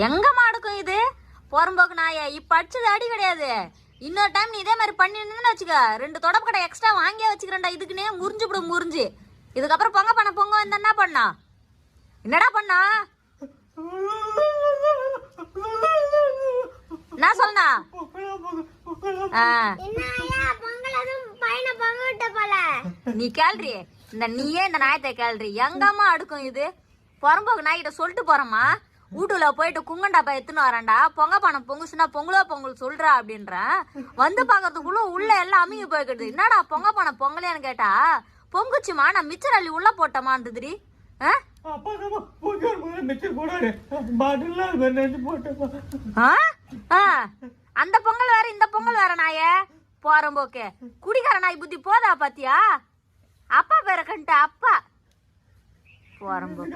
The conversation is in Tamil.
எங்கம்மா அடுக்கும் இது? போறம்போக்கு நாயே, இப்ப அடிச்சது அடி கிடையாது. இன்னொரு டைம் நீ இதே மாதிரி பண்ணிருந்தேன்னு வச்சுக்க, 2 தொடப்பு கடை எக்ஸ்ட்ரா வாங்கியே வச்சுக்கிறேன்டா. இதுக்குன்னே முறிஞ்சு விடும் முறிஞ்சு. இதுக்கப்புறம் பொங்க வந்தா என்ன பண்ணா? என்னடா பண்ணா? நான் சொன்னா நீ கேள்றி, நீயே இந்த நாயத்தை கேள்றி. எங்கம்மா அடுக்கும் இது? புறம்போக்கு நாய்கிட்ட சொல்லிட்டு போறேம்மா, வீட்டுல போயிட்டு குங்கண்டாப்பா எடுத்துன்னு வரேன்டா, பொங்க பணம் பொங்குச்சுன்னா பொங்கல் சொல்றா அப்படின்றேன். வந்து பாக்குறதுக்குள்ள உள்ள எல்லாம் அமுங்கி போய்க்கிடுது. என்னடா பொங்க பணம் பொங்கலேன்னு கேட்டா, பொங்குச்சுமா நான் மிச்சர் அள்ளி உள்ள போட்டமான்றதுடி. அந்த பொங்கல் வேற இந்த பொங்கல் வேற நாயே. போறம்போக்கு குடிக்கார நாய் புத்தி போதா பாத்தியா? அப்பா பேர கண்ட அப்பா போறம்போக்கு